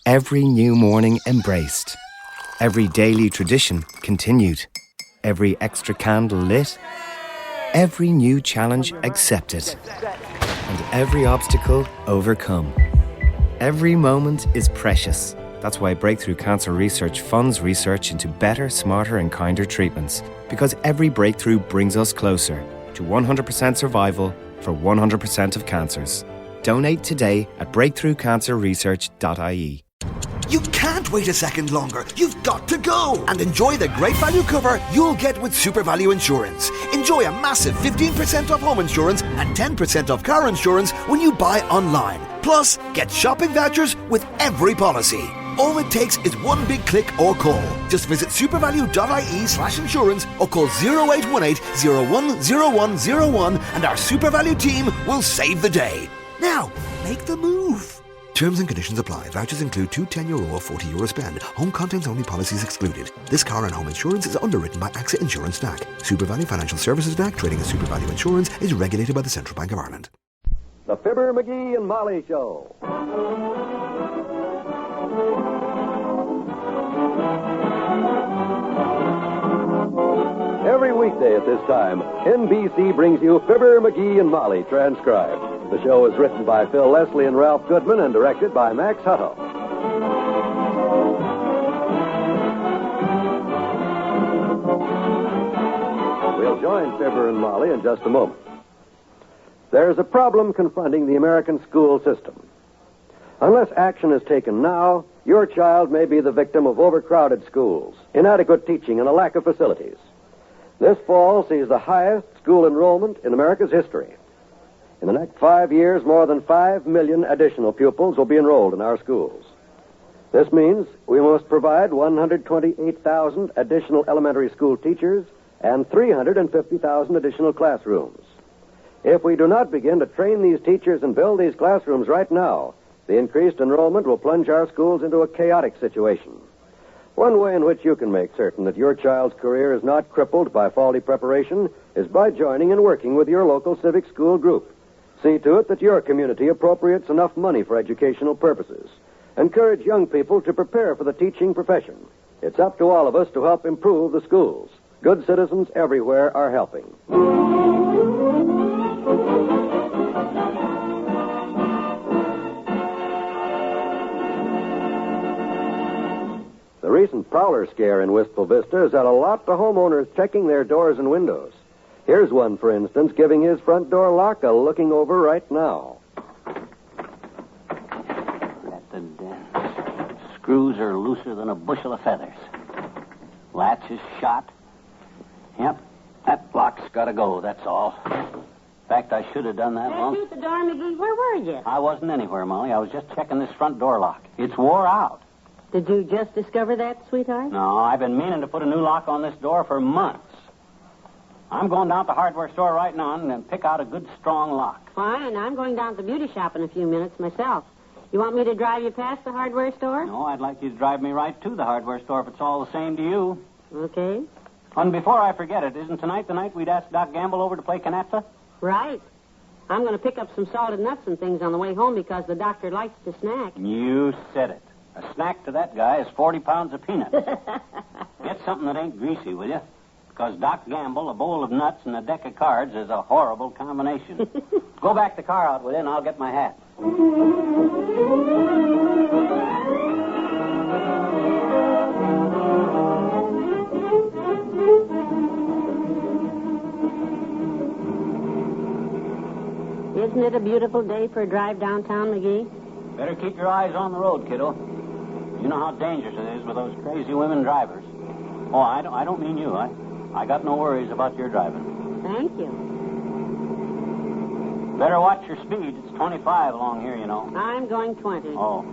Every new morning embraced. Every daily tradition continued. Every extra candle lit. Every new challenge accepted. And every obstacle overcome. Every moment is precious. That's why Breakthrough Cancer Research funds research into better, smarter and kinder treatments. Because every breakthrough brings us closer to 100% survival for 100% of cancers. Donate today at breakthroughcancerresearch.ie. You can't wait a second longer. You've got to go and enjoy the great value cover you'll get with Super Value Insurance. Enjoy a massive 15% off home insurance and 10% off car insurance when you buy online. Plus, get shopping vouchers with every policy. All it takes is one big click or call. Just visit supervalue.ie/insurance or call 0818 010101 and our Super Value team will save the day. Now, make the move. Terms and conditions apply. Vouchers include 2 €10 or €40 spend. Home contents only policies excluded. This car and home insurance is underwritten by AXA Insurance DAC. Super Value Financial Services DAC, trading as Super Value Insurance, is regulated by the Central Bank of Ireland. The Fibber, McGee, and Molly Show. Every weekday at this time, NBC brings you Fibber, McGee, and Molly transcribed. The show is written by Phil Leslie and Ralph Goodman and directed by Max Hutto. We'll join Fibber and Molly in just a moment. There's a problem confronting the American school system. Unless action is taken now, your child may be the victim of overcrowded schools, inadequate teaching, and a lack of facilities. This fall sees the highest school enrollment in America's history. In the next 5 years, more than 5 million additional pupils will be enrolled in our schools. This means we must provide 128,000 additional elementary school teachers and 350,000 additional classrooms. If we do not begin to train these teachers and build these classrooms right now, the increased enrollment will plunge our schools into a chaotic situation. One way in which you can make certain that your child's career is not crippled by faulty preparation is by joining and working with your local civic school group. See to it that your community appropriates enough money for educational purposes. Encourage young people to prepare for the teaching profession. It's up to all of us to help improve the schools. Good citizens everywhere are helping. The recent prowler scare in Wistful Vista has had a lot of homeowners checking their doors and windows. Here's one, for instance, giving his front door lock a looking over right now. At the dents. Screws are looser than a bushel of feathers. Latch is shot. Yep, that lock's got to go, that's all. In fact, I should have done that long. Shoot the door, McGee. Where were you? I wasn't anywhere, Molly. I was just checking this front door lock. It's wore out. Did you just discover that, sweetheart? No, I've been meaning to put a new lock on this door for months. I'm going down to the hardware store right now and pick out a good, strong lock. Fine. I'm going down to the beauty shop in a few minutes myself. You want me to drive you past the hardware store? No, I'd like you to drive me right to the hardware store if it's all the same to you. Okay. And before I forget it, isn't tonight the night we'd ask Doc Gamble over to play canasta? Right. I'm going to pick up some salted nuts and things on the way home because the doctor likes to snack. You said it. A snack to that guy is 40 pounds of peanuts. Get something that ain't greasy, will you? Because Doc Gamble, a bowl of nuts, and a deck of cards is a horrible combination. Go back the car out with you, and I'll get my hat. Isn't it a beautiful day for a drive downtown, McGee? Better keep your eyes on the road, kiddo. You know how dangerous it is with those crazy women drivers. Oh, I don't mean you. I got no worries about your driving. Thank you. Better watch your speed. It's 25 along here, you know. I'm going 20. Oh.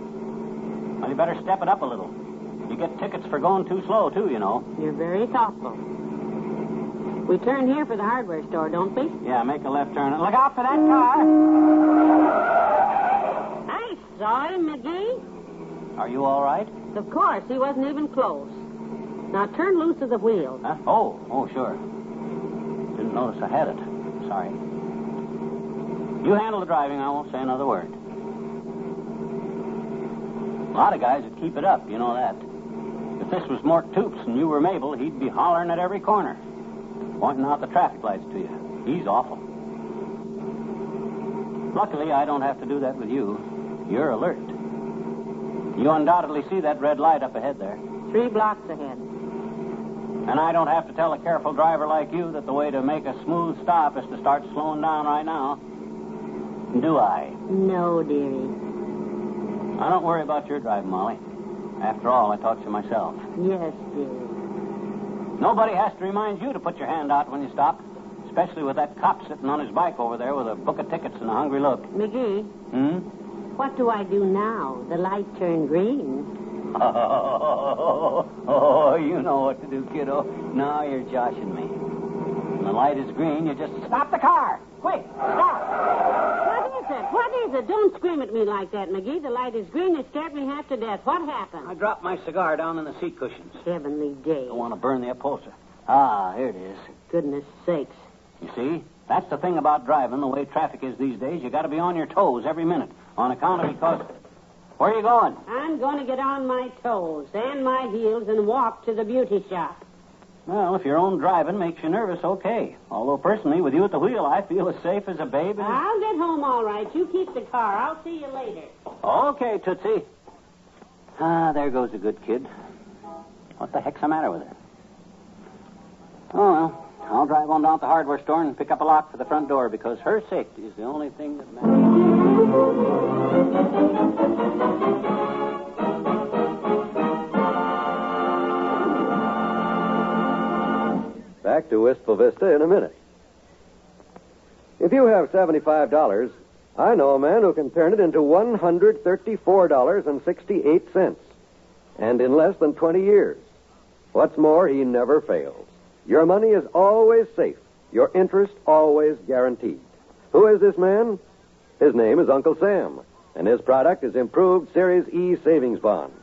Well, you better step it up a little. You get tickets for going too slow, too, you know. You're very thoughtful. We turn here for the hardware store, don't we? Yeah, make a left turn. Look out for that car. I saw him, McGee. Are you all right? Of course. He wasn't even close. Now turn loose of the wheel. Huh? Oh, sure. Didn't notice I had it. Sorry. You handle the driving. I won't say another word. lot of guys would keep it up, you know that. If this was Mort Toops and you were Mabel, he'd be hollering at every corner, pointing out the traffic lights to you. He's awful. Luckily, I don't have to do that with you. You're alert. You undoubtedly see that red light up ahead there. 3 blocks ahead. And I don't have to tell a careful driver like you that the way to make a smooth stop is to start slowing down right now. Do I? No, dearie. Now, don't worry about your driving, Molly. After all, I taught you myself. Yes, dearie. Nobody has to remind you to put your hand out when you stop, especially with that cop sitting on his bike over there with a book of tickets and a hungry look. McGee, what do I do now? The light turned green. Oh, you know what to do, kiddo. Now you're joshing me. When the light is green, you just stop the car. Quick, stop. What is it? What is it? Don't scream at me like that, McGee. The light is green. It scared me half to death. What happened? I dropped my cigar down in the seat cushions. Heavenly day. I want to burn the upholstery. Ah, here it is. Goodness sakes. You see, that's the thing about driving, the way traffic is these days. You got to be on your toes every minute on account of because... Where are you going? I'm going to get on my toes and my heels and walk to the beauty shop. Well, if your own driving makes you nervous, okay. Although, personally, with you at the wheel, I feel as safe as a babe. I'll get home all right. You keep the car. I'll see you later. Okay, Tootsie. Ah, there goes a good kid. What the heck's the matter with her? Oh, well, I'll drive on down to the hardware store and pick up a lock for the front door because her safety is the only thing that matters. Back to Wistful Vista in a minute. If you have $75, I know a man who can turn it into $134.68. And in less than 20 years. What's more, he never fails. Your money is always safe. Your interest always guaranteed. Who is this man? His name is Uncle Sam, and his product is improved Series E savings bonds.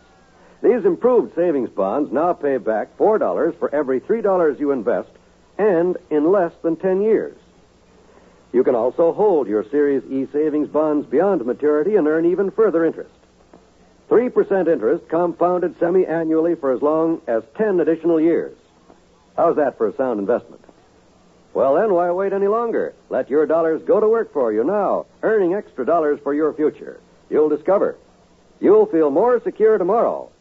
These improved savings bonds now pay back $4 for every $3 you invest, and in less than 10 years. You can also hold your Series E savings bonds beyond maturity and earn even further interest. 3% interest compounded semi-annually for as long as 10 additional years. How's that for a sound investment? Well, then, why wait any longer? Let your dollars go to work for you now, earning extra dollars for your future. You'll discover. You'll feel more secure tomorrow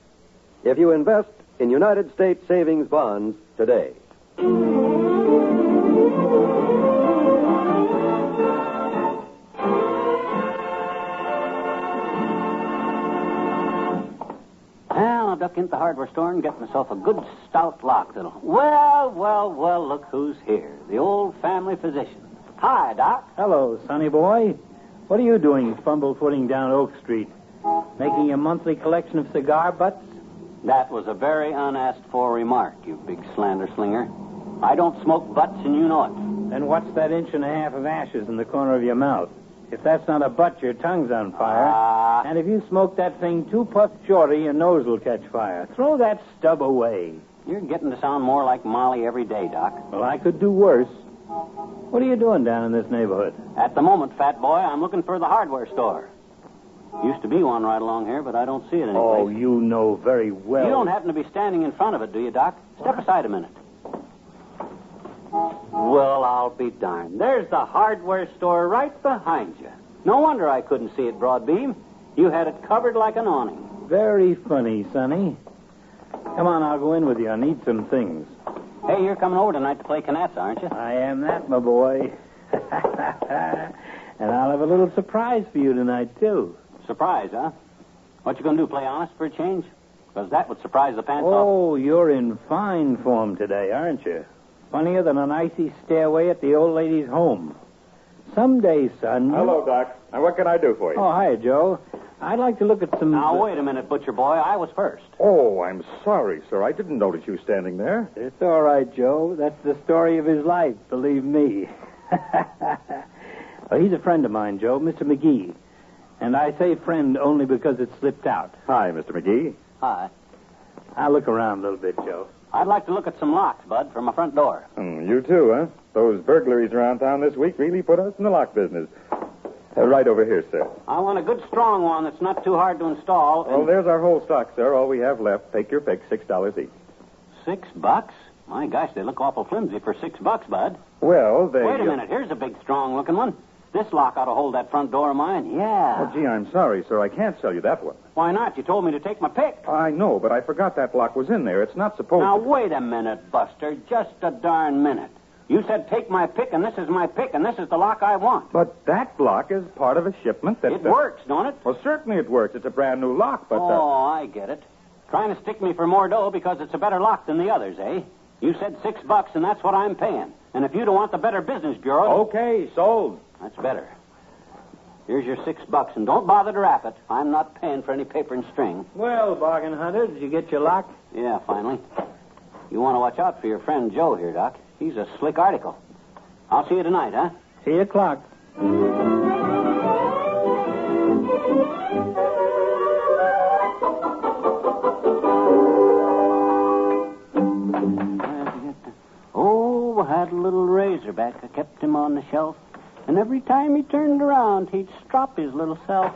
if you invest in United States savings bonds today. Well, I'll duck into the hardware store and get myself a good stout lock that'll... Well, look who's here. The old family physician. Hi, Doc. Hello, sonny boy. What are you doing fumble-footing down Oak Street? Making a monthly collection of cigar butts? That was a very unasked-for remark, you big slander slinger. I don't smoke butts, and you know it. Then what's that inch and a half of ashes in the corner of your mouth? If that's not a butt, your tongue's on fire. And if you smoke that thing 2 puffs shorter, your nose will catch fire. Throw that stub away. You're getting to sound more like Molly every day, Doc. Well, I could do worse. What are you doing down in this neighborhood? At the moment, fat boy, I'm looking for the hardware store. Used to be one right along here, but I don't see it anyplace. Oh, you know very well. You don't happen to be standing in front of it, do you, Doc? Step aside a minute. Well, I'll be darned. There's the hardware store right behind you. No wonder I couldn't see it broadbeam. You had it covered like an awning. Very funny, Sonny. Come on, I'll go in with you. I need some things. Hey, you're coming over tonight to play canasta, aren't you? I am that, my boy. And I'll have a little surprise for you tonight, too. Surprise, huh? What you going to do, play honest for a change? Because that would surprise the pants off. Oh, you're in fine form today, aren't you? Funnier than an icy stairway at the old lady's home. Someday, son... Hello, Doc. Now, what can I do for you? Oh, hi, Joe. I'd like to look at some... Now, wait a minute, butcher boy. I was first. Oh, I'm sorry, sir. I didn't notice you standing there. It's all right, Joe. That's the story of his life, believe me. Well, he's a friend of mine, Joe, Mr. McGee. And I say friend only because it slipped out. Hi, Mr. McGee. Hi. I'll look around a little bit, Joe. I'd like to look at some locks, Bud, for my front door. You too, huh? Those burglaries around town this week really put us in the lock business. Right over here, sir. I want a good strong one that's not too hard to install. Well, there's our whole stock, sir. All we have left. Take your pick, $6 each. $6? My gosh, they look awful flimsy for $6, Bud. Well, they... Wait a minute. Here's a big, strong-looking one. This lock ought to hold that front door of mine. Yeah. Oh, gee, I'm sorry, sir. I can't sell you that one. Why not? You told me to take my pick. I know, but I forgot that lock was in there. It's not supposed Now, to... wait a minute, Buster. Just a darn minute. You said take my pick, and this is my pick, and this is the lock I want. But that lock is part of a shipment that... It works, don't it? Well, certainly it works. It's a brand new lock, but... Oh, I get it. Trying to stick me for more dough because it's a better lock than the others, eh? You said $6, and that's what I'm paying. And if you don't want the Better Business Bureau... Okay, sold. That's better. Here's your $6, and don't bother to wrap it. I'm not paying for any paper and string. Well, bargain hunter, did you get your lock? Yeah, finally. You want to watch out for your friend Joe here, Doc. He's a slick article. I'll see you tonight, huh? See you o'clock. Oh, I had a little razorback. I kept him on the shelf. And every time he turned around, he'd strop his little self.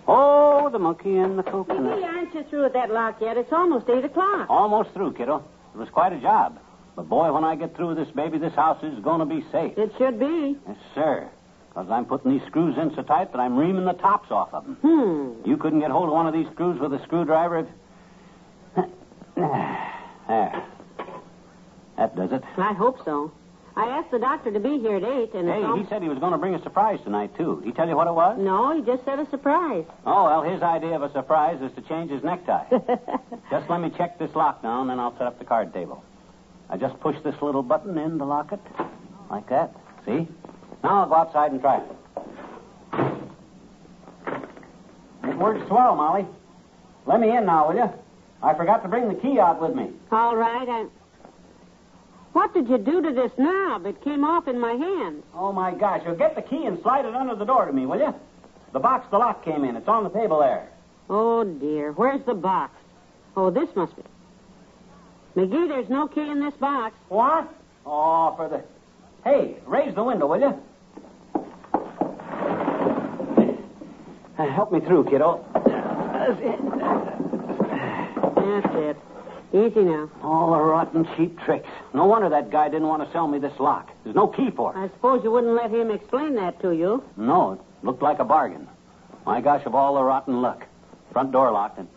Oh, the monkey and the coconut. McGee, aren't you through with that lock yet? It's almost 8 o'clock. Almost through, kiddo. It was quite a job. But, boy, when I get through with this baby, this house is going to be safe. It should be. Yes, sir. Because I'm putting these screws in so tight that I'm reaming the tops off of them. You couldn't get hold of one of these screws with a screwdriver if... There. That does it. I hope so. I asked the doctor to be here at 8, and... Hey, he said he was going to bring a surprise tonight, too. He tell you what it was? No, he just said a surprise. Oh, well, his idea of a surprise is to change his necktie. Just let me check this lock down, then I'll set up the card table. I just push this little button in to lock it. Like that. See? Now I'll go outside and try it. It works swell, Molly. Let me in now, will you? I forgot to bring the key out with me. All right, What did you do to this knob? It came off in my hand. Oh, my gosh. You'll get the key and slide it under the door to me, will you? The box the lock came in. It's on the table there. Oh, dear. Where's the box? Oh, this must be... McGee, there's no key in this box. What? Oh, for the... Hey, raise the window, will you? Help me through, kiddo. That's it. Easy now. All the rotten, cheap tricks. No wonder that guy didn't want to sell me this lock. There's no key for it. I suppose you wouldn't let him explain that to you. No, it looked like a bargain. My gosh, of all the rotten luck. Front door locked and...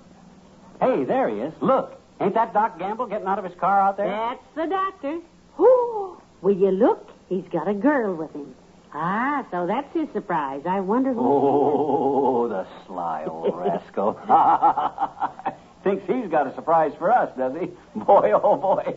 Hey, there he is. Look. Ain't that Doc Gamble getting out of his car out there? That's the doctor. Whoo! Will you look? He's got a girl with him. Ah, so that's his surprise. I wonder who... Oh, the sly old rascal. Thinks he's got a surprise for us, does he? Boy, oh, boy.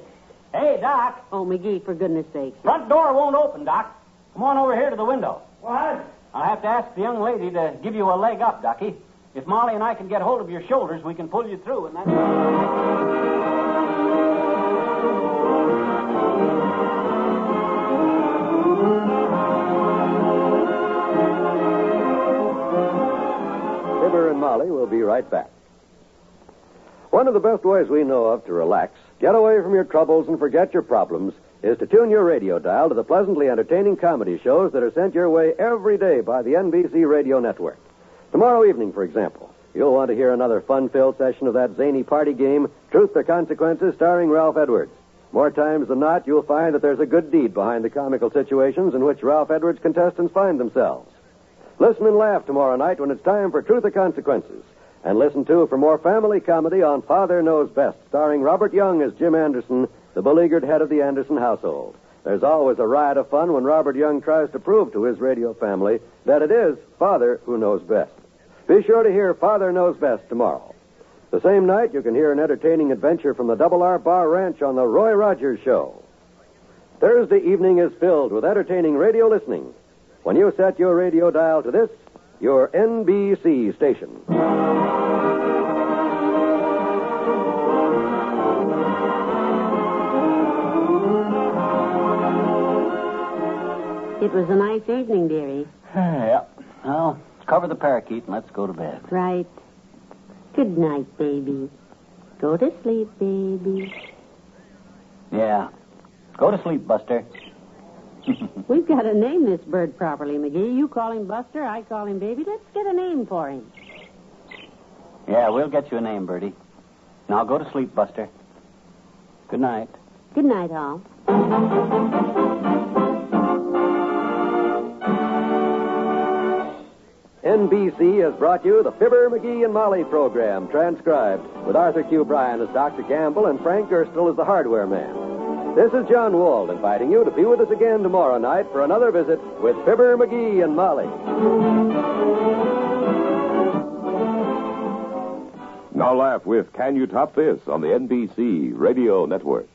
Hey, Doc. Oh, McGee, for goodness sake. Front door won't open, Doc. Come on over here to the window. What? I'll have to ask the young lady to give you a leg up, Ducky. If Molly and I can get hold of your shoulders, we can pull you through, and that's... Fibber and Molly will be right back. One of the best ways we know of to relax, get away from your troubles, and forget your problems is to tune your radio dial to the pleasantly entertaining comedy shows that are sent your way every day by the NBC Radio Network. Tomorrow evening, for example, you'll want to hear another fun-filled session of that zany party game, Truth or Consequences, starring Ralph Edwards. More times than not, you'll find that there's a good deed behind the comical situations in which Ralph Edwards' contestants find themselves. Listen and laugh tomorrow night when it's time for Truth or Consequences. And listen, too, for more family comedy on Father Knows Best, starring Robert Young as Jim Anderson, the beleaguered head of the Anderson household. There's always a riot of fun when Robert Young tries to prove to his radio family that it is Father who knows best. Be sure to hear Father Knows Best tomorrow. The same night, you can hear an entertaining adventure from the Double R Bar Ranch on the Roy Rogers Show. Thursday evening is filled with entertaining radio listening when you set your radio dial to this, your NBC station. It was a nice evening, dearie. Yeah. Well, let's cover the parakeet and let's go to bed. Right. Good night, baby. Go to sleep, baby. Yeah. Go to sleep, Buster. We've got to name this bird properly, McGee. You call him Buster, I call him Baby. Let's get a name for him. Yeah, we'll get you a name, Birdie. Now go to sleep, Buster. Good night. Good night, all. NBC has brought you the Fibber, McGee, and Molly program, transcribed, with Arthur Q. Bryan as Dr. Gamble and Frank Gerstle as the hardware man. This is John Wald inviting you to be with us again tomorrow night for another visit with Fibber, McGee, and Molly. Now laugh with Can You Top This on the NBC Radio Network.